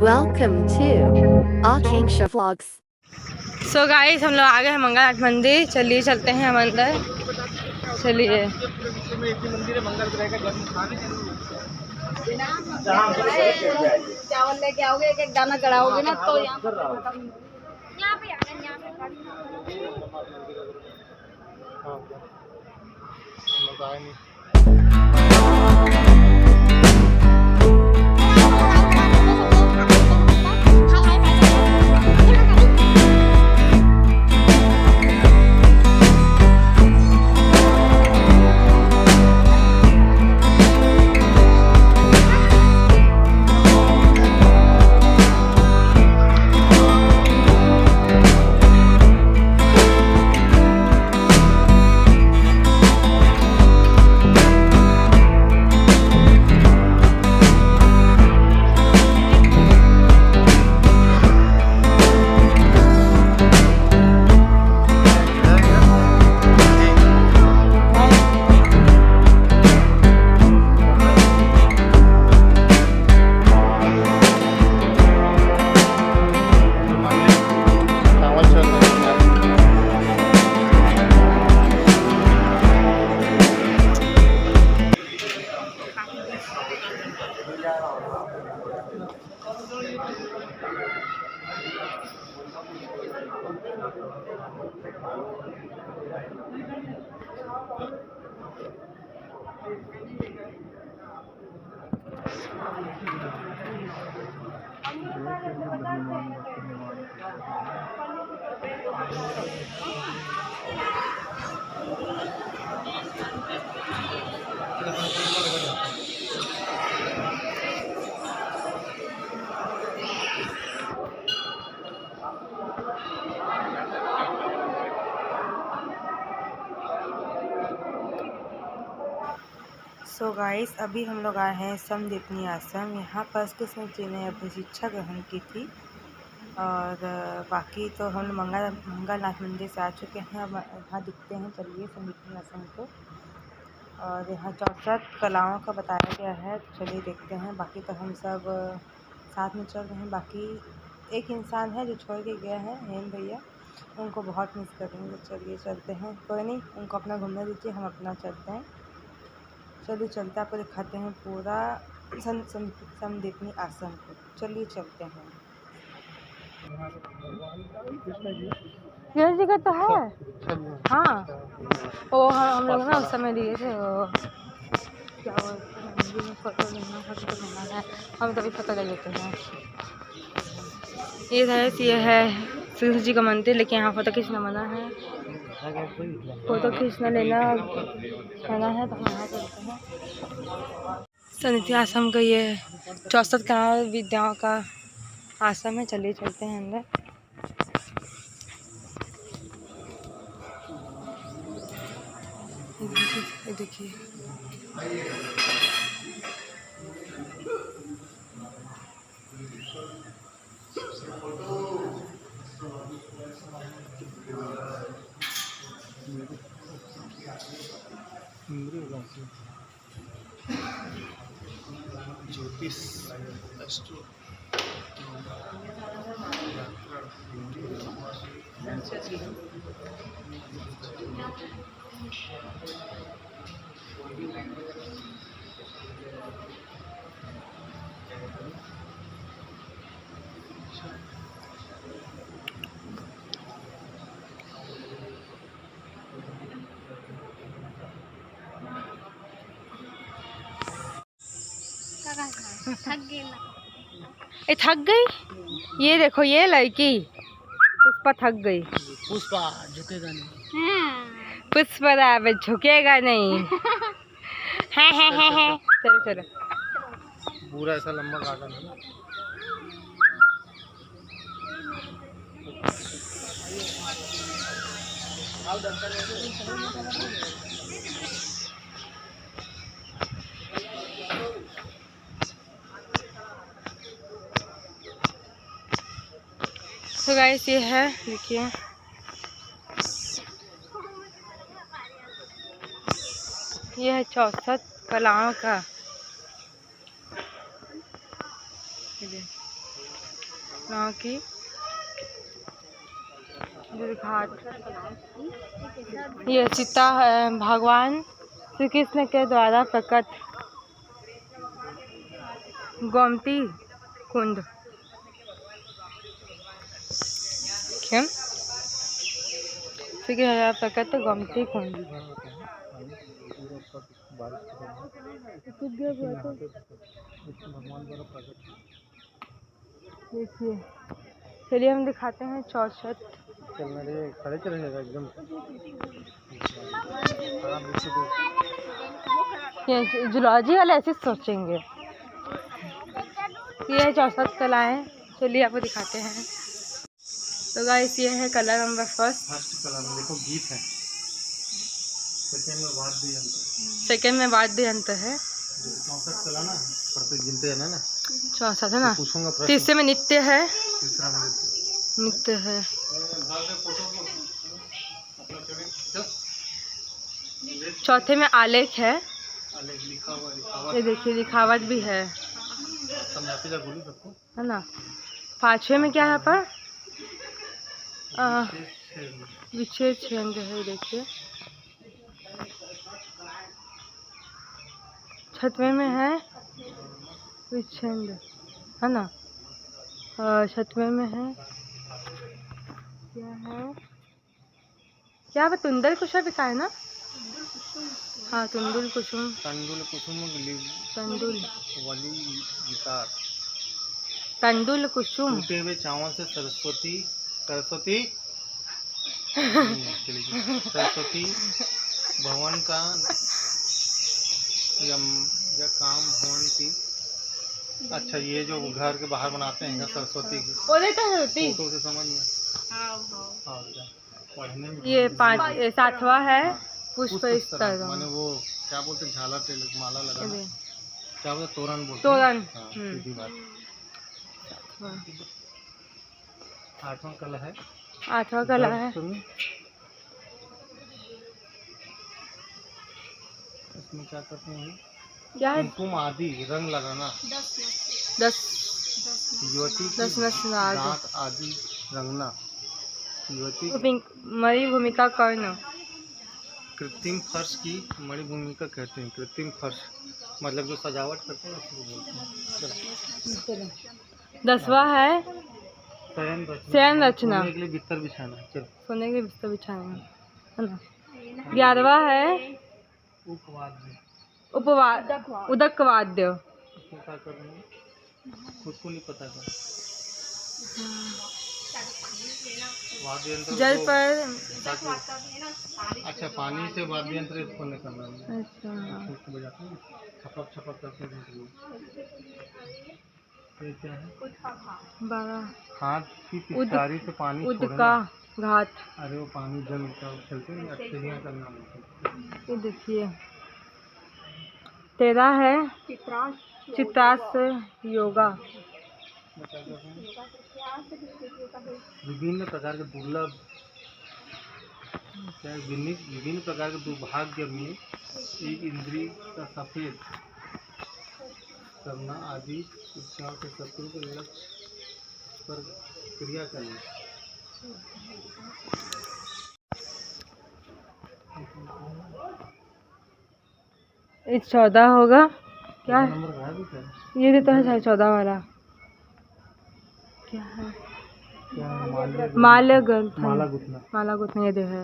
Welcome to Akanksha Vlogs. So guys हम लोग आ गए हैं मंगलनाथ मंदिर। चलिए चलते हैं हम अंदर। चलिए चावल लेके आओगे, एक एक दाना चढ़ाओगे ना तो यहाँ पे सो गाइस अभी हम लोग आए हैं समदीपनी आश्रम। यहाँ पर कृष्ण जी ने अपनी शिक्षा ग्रहण की थी और बाकी तो हम मंगलनाथ मंदिर से आ चुके हैं। अब यहाँ दिखते हैं, चलिए समदीपनी आश्रम को। और यहाँ 64 कलाओं का बताया गया है, तो चलिए देखते हैं। बाकी तो हम सब साथ में चल रहे हैं। बाकी एक इंसान है जो छोड़ के गया है, हेम भैया, उनको बहुत मिस करेंगे। चलिए चलते हैं, कोई नहीं, उनको अपना घूमने दीजिए, हम अपना चलते हैं। चलिए चलते, आपको दिखाते हैं पूरा समदीपनी आश्रम को। चलिए चलते हैं। कृष्ण जी का तो है, हाँ। वो हम लोग ना उस समय लिए थे, वो क्या बोलते हैं, फोटो लेना है, हम तभी फोटो ले लेते हैं। ये है कृष्ण जी का मंदिर, लेकिन यहाँ फोटो खींचना मना है। फोटो खींचना लेना मना है, तो हम यहाँ चलते हैं। समदीपनी आश्रम का ये 64 कला विद्याओं का आश्रम है। चलिए चलते हैं अंदर। देखिए ज्योतिष थक गई। ये देखो, ये लड़की पुष्पा थक गई। पुष्पा झुकेगा नहीं, पुष्पा झुकेगा नहीं। है। चलो चलो, पूरा ऐसा लंबा गार्डन है ना। तो गाइस ये है, देखिए ये है 64 कलाओं का। यहाँ की घाट। ये सीता भगवान श्री कृष्ण के द्वारा प्रकट गोमती कुंड। क्यों श्री कृष्ण प्रकट गोमती कुंड। देखिए, चलिए हम दिखाते हैं 64। खड़े चलेगा एकदम। ये जूलॉजी वाले ऐसे सोचेंगे। ये 64 कलाएं, चलिए आपको दिखाते हैं। तो गाइस ये है कला नंबर फर्स्ट कला में देखो गीत है। सेकेंड में वाद्य यंत्र है। 64 कला ना प्रत्येक गिनते हैं ना 64 है ना। पूछूंगा प्रश्न। तीसरे में नित्य है। तीसरा में नित्य है। चौथे में आलेख है। लिखा हुआ ये देखिए लिखावट भी है ना। पांचवे में क्या है यहाँ पर विशेष छंद है। देखिए छठवें में है विच्छेद है ना। छठवें में है क्या है तुंदर कुशा भी का है ना। हाँ तुंदुल कुसुम। तंदुल कुसुम तंदुल वली गिटार। तंदुल कुसुम। टूटे हुए चावल से सरस्वती सरस्वती भवन का या काम भवन की। अच्छा ये जो घर के बाहर बनाते हैं सरस्वती की फोटो से समझ में। पढ़ने में ये 7वां है पुष्प स्तर। माने वो क्या बोलते हैं झाला माला लगा क्या बोलते तोरण बोलते तोरण। सीधी बात। 8वां कला है। 8वां कला है। इसमें क्या करते हैं क्या है कुमकुम आदि रंग लगाना। 10 युवती की 10 नस्नाग दांत आदि रंगना। युवती मरी भूमिका कर्ण। कृत्रिम फर्श की मणि भूमिका कहते हैं। कृत्रिम फर्श मतलब जो सजावट करते हैं उसको बोलते हैं। 10वां है शयन रचना। सोने के लिए बिस्तर बिछाना। चलो सोने के बिस्तर बिछाना है ना। 11वां है उदक वाद्य। क्या कर रहे हैं उसको नहीं पता था। वाद्य यंत्र जल पर। अच्छा पानी से वाद्य यंत्र इसको नहीं करना है। अच्छा बजाते हैं छपक छपक करते हैं। ये क्या है 12 हाथ की पिचकारी से पानी उदका घाट। अरे वो पानी जल का चलते हैं अच्छे ही करना। ये देखिए 13 है चित्रास योगा। विभिन्न प्रकार के दुर्लभ विभिन्न प्रकार के दुर्भाग्य में एक इंद्रिय का सफेद करना आदि इच्छाओं के शत्रु के लक्ष्य पर क्रिया करना। ये 14 होगा क्या है? नंबर है ये देता है 14 वाला क्या है माला गुथना ये दे है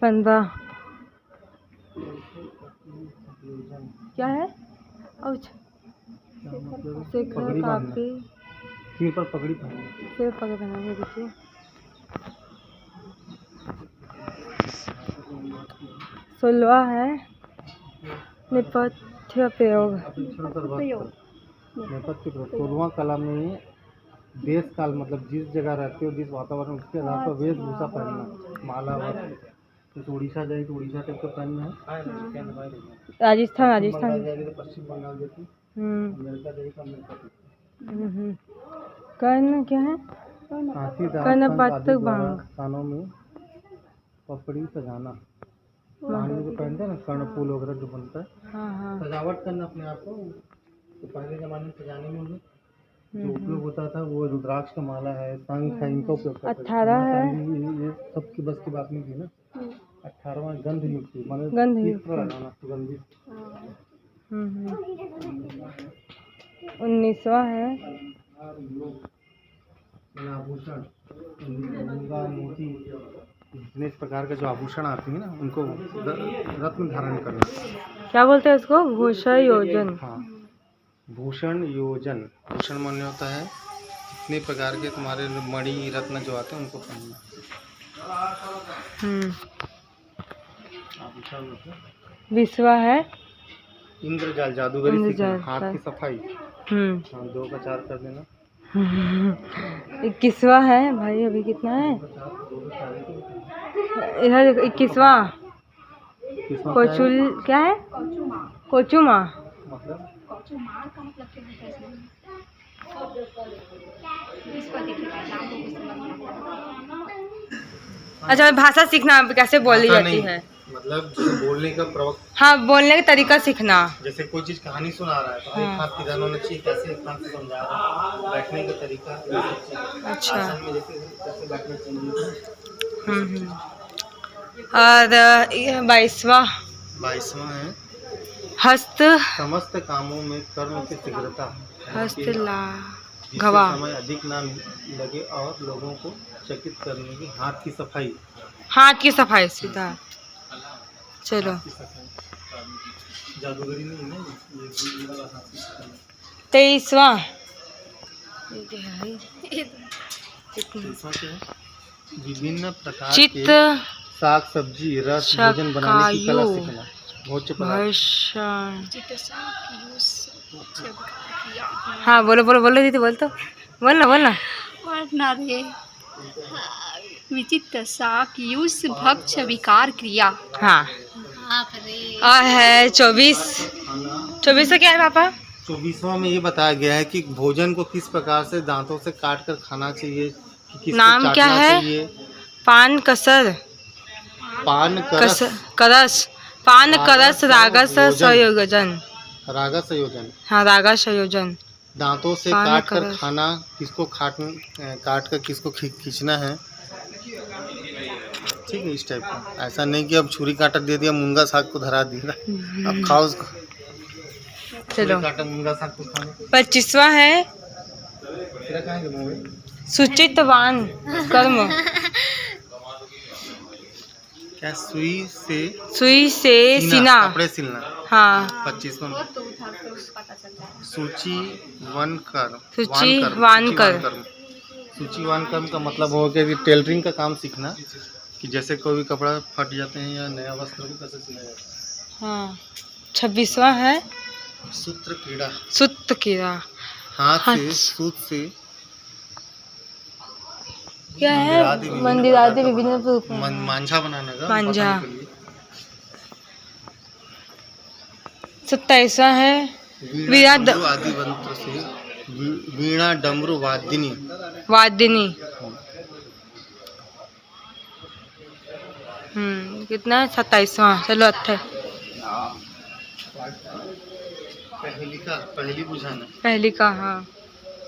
15 क्या है शिखर काफी सिर पर पगड़ी पहनना। सिर पकड़ पहनाने देखिए 16 है नेपथ्य प्रयोग। नेपथ्य प्रयोग 16वां कला में देश काल मतलब जिस जगह रहते हो जिस वातावरण उसके आधार पर वेशभूषा पहनना। माला वस्त्र तो उड़ीसा जाए तो उड़ीसा टाइप का पहनना है। राजस्थान जाएगी तो पश्चिम बंगाल जैसी। अमेरिका जाएगी तो अमेरिका। कर्ण क्या है कर्णपातक बांग। कानों में पपड़ी सजाना। कहानी जो पहनते हैं ना कर्णफूल वगैरह जो बनता है। हाँ। सजावट करना अपने आप को। तो पहले जमाने में सजाने में जो उपयोग होता था वो रुद्राक्ष का माला है, शंख है, इनका उपयोग करते थे। 18 है। ये सब की बस की बात नहीं थी ना। 18वां गंध युक्त माने गंध इत्र युक्त। लगाना सुगंधित। 19वां है आभूषण, मूंगा, मोती, जितने इस प्रकार के जो आभूषण आते हैं ना उनको रत्न धारण करना। क्या बोलते हैं उसको? भूषण योजन। हाँ, भूषण योजन। भूषण मान्य होता है जितने प्रकार के तुम्हारे मणि रत्न जो आते हैं उनको पहनना। आभूषण मतलब 20वां है इंद्रजाल, जादूगरी सीखना, इंद्रजाल, हाथ की सफाई। हाँ, 2 का 4 कर देना। 21वां है भाई, अभी कितना है इधर? 21वां कोचुल क्या है? कोचुमा। मतलब अच्छा, भाषा सीखना कैसे बोली भाषा जाती नहीं, है? मतलब जैसे बोलने का प्रवक्त, हाँ, बोलने का तरीका सीखना। जैसे कोई चीज कहानी सुना रहा है तो एक हाथ किधर होना चाहिए, कैसे एक हाथ से समझा रहा है, बैठने का तरीका, अच्छा। आसन में जैसे कैसे बैठना चाहिए। और 22वां 22वां है हस्त समस्त कामों में कर्म की शीघ्रता, हस्तला जिससे घवा। समय अधिक ना लगे और लोगों को चकित करने की, हाथ की सफाई। हाथ की सफाई सीधा। चलो, जादूगरी नहीं है ना ये वाला हाथ की सफाई। 23वां 23वां क्या है? विभिन्न प्रकार के चित्त साग सब्जी रस भोजन बनाने की कला सीखना। भोज्य पदार्थ। हाँ, बोलो बोलो बोलो दीदी, बोल तो, बोलना बोलना। विचित्र साक यूस भक्ष विकार क्रिया। हाँ, और है 24 से क्या है पापा? 24वां में ये बताया गया है कि भोजन को किस प्रकार से दांतों से काट कर खाना चाहिए, कि किसको नाम क्या चाटना है? चाहिए। पान कसर पान करस, करस पान करस रागस संयोजन। रागस संयोजन। हाँ, रागस संयोजन। दांतों से पान काट कर करस। खाना, किसको काट कर किसको खींचना है, ठीक है, इस टाइप का। ऐसा नहीं कि अब छुरी काटा दे दिया, मूंगा साग को धरा दिया, अब खाओ उसको। चलो, काटा मूंगा साग को खाना। 25वां है सुचितवान कर्म। क्या? सुई से सीना। कपड़े सिलना। हाँ, 25वां सूचीवान कर्म। सूचीवान कर्म का मतलब हो गया कि टेलरिंग का काम सीखना, कि जैसे कोई भी कपड़ा फट जाते हैं या नया वस्त्र को कैसे सिलाया जाता है। हाँ। 26वां है सूत्र क्रीड़ा। सूत्र क्रीड़ा। हाथ से सूत से क्या है? मंदिरादि विभिन्न रूप में। मांझा बनाने का। मांझा। 27वां है वीणा डमरू आदि मंत्र से वीणा डमरू वादिनी। कितना है? 27वां। चलो, पहली बुझाना। पहली का। हाँ,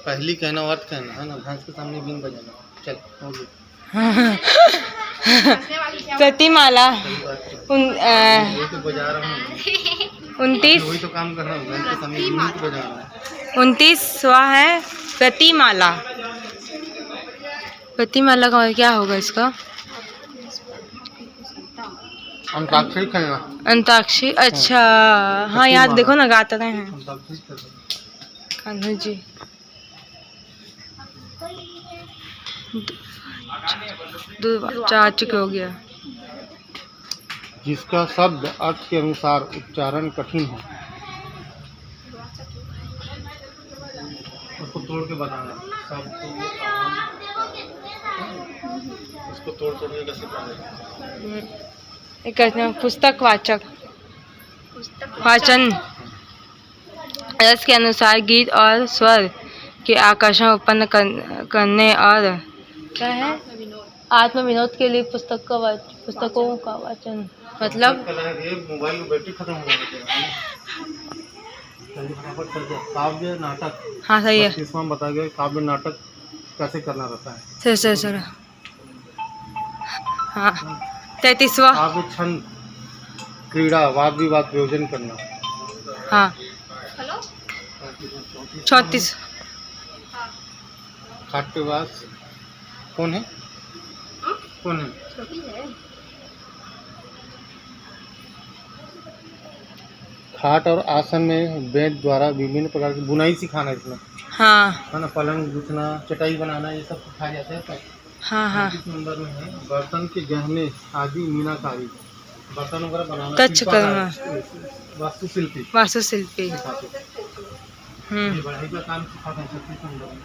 पहली कहना अर्थ कहना है ना, भैंस के सामने बीन बजाना। चल हो गया। प्रतिमाला। वही तो बजा रहा हूँ। 29 वही तो काम कर रहा हूँ, भैंस के सामने बीन तो बजा रहा हूँ। 29वां है प्रतिमाला। प्रतिमाला का क्या होगा इसका? अंताक्षरी खेलना। अंताक्षरी। अच्छा, हाँ, याद देखो ना, गाते रहे हैं कान्हा जी। 4 चुके हो गया। जिसका शब्द अर्थ के अनुसार उच्चारण कठिन है, उसको तोड़ के बताना। उसको तोड़ के कैसे बताना। पुस्तक वाचन रस के अनुसार गीत और स्वर के आकर्षण उत्पन्न करने और क्या है? आत्म विनोद के लिए पुस्तकों का वाचन। मतलब मोबाइल में बैटरी खत्म हो गई। चलिए फटाफट करके काव्य नाटक हाँ सही है। 32वां बताया गया काव्य नाटक कैसे करना रहता है। सर सर सर हाँ 33वां। काव्य छंद क्रीड़ा वाद विवाद प्रयोजन करना। हाँ 34वां 34। खाट्यवास कौन है कौन है खाट और आसन में वेद द्वारा विभिन्न प्रकार की बुनाई सिखाना इसमें हाँ है ना। पलंग गुथना चटाई बनाना ये सब सिखाया जाता है। तब हाँ हाँ 35 नंबर में है बर्तन के गहने आदि मीनाकारी बर्तन वगैरह बनाना तक्षकर्मा वास्तुशिल्पी वास्तुशिल्पी। सिखाते ये बढ़ाई का काम सिखाते हैं 36 नंबर में।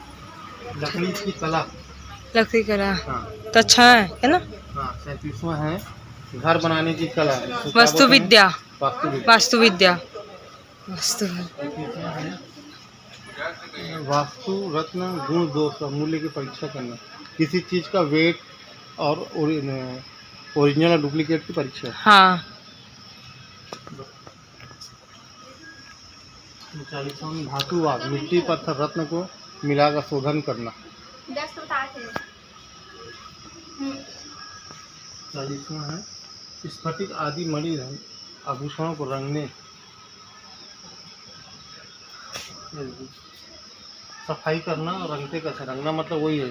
लकड़ी की कला लकड़ी कला हाँ तो अच्छा है ना। हाँ 37वां है घर बनाने की कला इसको क्या वास्तु बोलते हैं? विद्या वास्तुविद्या। वास्तु विद्या वास्तु 35वां है वास्तु रत्न गुण दोष और मूल्य की परीक्षा करना किसी चीज का वेट और ओरिजिनल और डुप्लीकेट की परीक्षा। हाँ 40वां धातुवाद मिट्टी पत्थर रत्न को मिलाकर शोधन करना। 40वां है स्फटिक आदि मणि आभूषणों को रंगने सफाई करना और रंगते कैसे रंगना मतलब वही है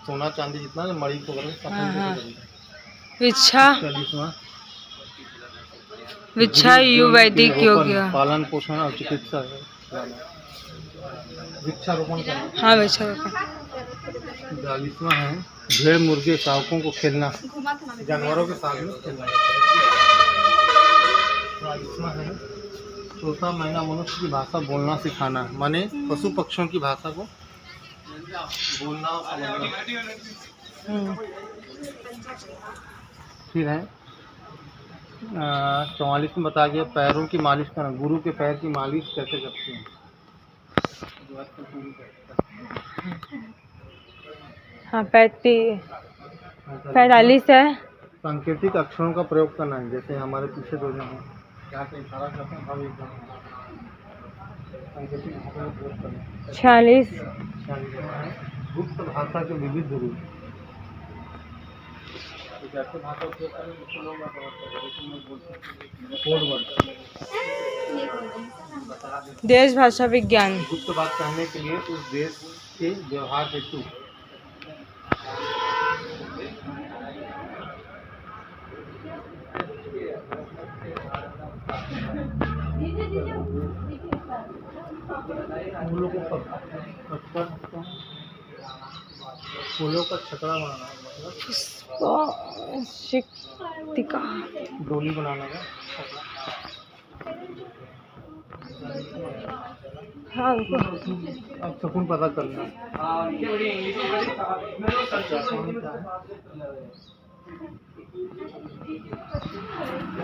सोना चांदी जितना है मणि को सफाई हाँ, कैसे हाँ। करना। विच्छा 40वां विच्छा यु वैदिक योग्य। पालन पोषण और चिकित्सा वृक्षारोपण करना। हाँ वृक्षारोपण। 42वां है भेड़ मुर्गे शावकों को खेलना जानवरों के साथ में खेलना। 43वां है चौथा महीना मनुष्य की भाषा बोलना सिखाना माने पशु पक्षियों की भाषा को बोलना और समझना। फिर है 44 में बताया गया पैरों की मालिश करना गुरु के पैर की मालिश कैसे करते हैं। हाँ 45 है सांकेतिक अक्षरों का प्रयोग करना है जैसे हमारे पीछे दो जन हैं यहाँ से इशारा करते हैं हम एकदम सांकेतिक भाषा का प्रयोग करना। 46 गुप्त भाषा के विविध रूप जैसे भाषा उपयोग करें उसको लोग कोड वर्ड देश भाषा विज्ञान। गुप्त बात कहने के लिए उस देश के व्यवहार हेतु फूलों का छकड़ा बनाना मतलब शिक्तिका डोली बनाना है। हाँ अब सुकून पता करना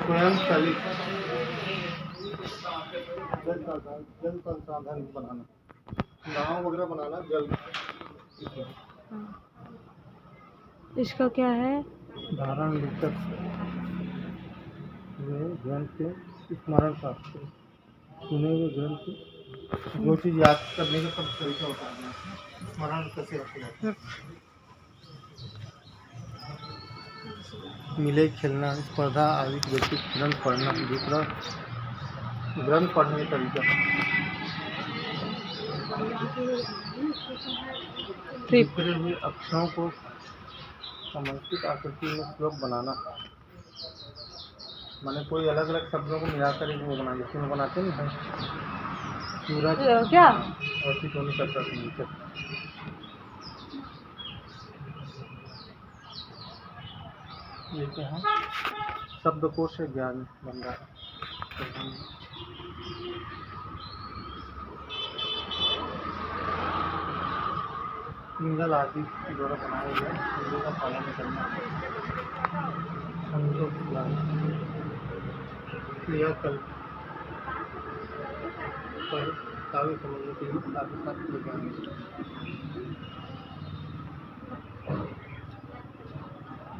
स्वयं चलित जल संसाधन बनाना नाव वगैरह बनाना जल। इसका क्या है धारण लिखत ग्रंथ के स्मरण शास्त्र सुने हुए ग्रंथ जो चीज़ याद करने का सब तरीका होता है स्मरण कैसे रखा जाता है। मिले खेलना स्पर्धा आदि व्यक्ति ग्रंथ पढ़ना दूसरा ग्रंथ पढ़ने का तरीका बिखरे हुए अक्षरों को समर्पित आकृति में श्लोक बनाना माने कोई अलग अलग शब्दों को मिलाकर एक वो बना जैसे बनाते हैं सूरज क्या ऐसी तो नहीं करता नीचे। ये क्या है शब्दकोश से ज्ञान बन रहा है। सिंगल आदि द्वारा बनाए गए हिंदू का पालन करना क्रियाकल्प पर काव्य समझने के लिए काव्य शास्त्र ज्ञान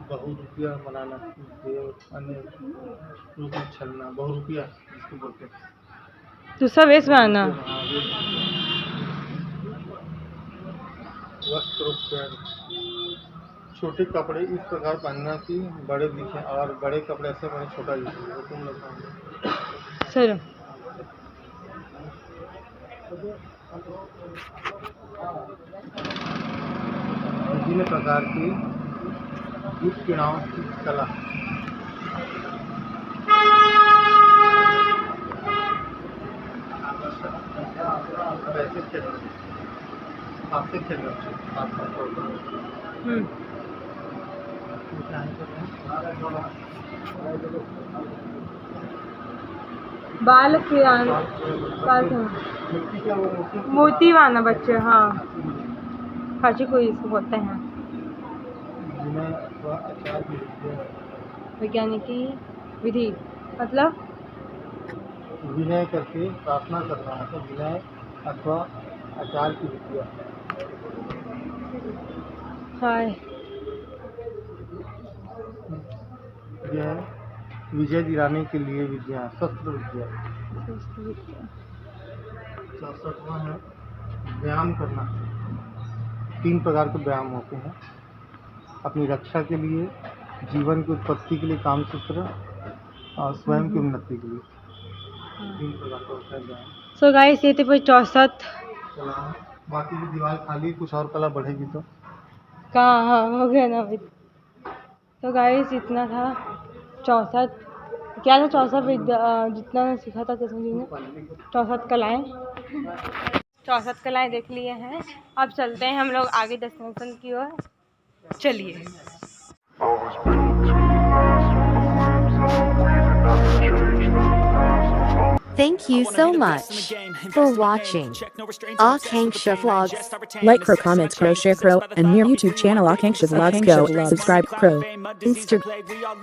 बहुरूपिया बनाना देव अन्य रूप में छलना बहुरूपिया जिसको बोलते हैं दूसरा वेस्ट बनाना। वस्त्र छोटे कपड़े इस प्रकार पहनना कि बड़े दिखें और बड़े कपड़े ऐसे पहने छोटा दिखे। तो तुम लोग चलो विभिन्न प्रकार की उत्पीड़ाओं की कला। कैसे खेल आपसे खेल बाल मोती वाना बच्चे। हाँ हाजी कोई इसको बोलते हैं वैज्ञानिकी विधि मतलब विनय करके प्रार्थना करना है। तो विनय अथवा आचार की विद्या। हाय यह विजय दिलाने के लिए विद्या शस्त्र विद्या। चौसठवां है व्यायाम करना। 3 प्रकार के व्यायाम होते हैं अपनी रक्षा के लिए, जीवन की उत्पत्ति के लिए कामसूत्र और स्वयं की उन्नति के लिए। 3 प्रकार का होता है व्यायाम। सो गाइस ये थे 64 कला। बाकी की दीवार खाली, कुछ और कला बढ़ेगी तो कहाँ। हाँ हो गया ना अभी। तो गाइस इतना था 64 क्या था 64 जितना मैं सीखा था कृष्ण जी ने 64 कलाएँ। 64 कलाएँ देख लिए हैं। अब चलते हैं हम लोग आगे डेस्टिनेशन की ओर। चलिए Thank you so much for watching Akanksha Vlogs. Like, crow, comments, crow, share, crow, and near YouTube channel Akanksha Vlogs go. Subscribe, crow.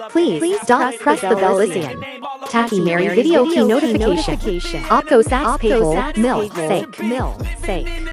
Please don't press the bell icon. Tacky Mary video key notification. Opco Sax Payhole Mill Fake.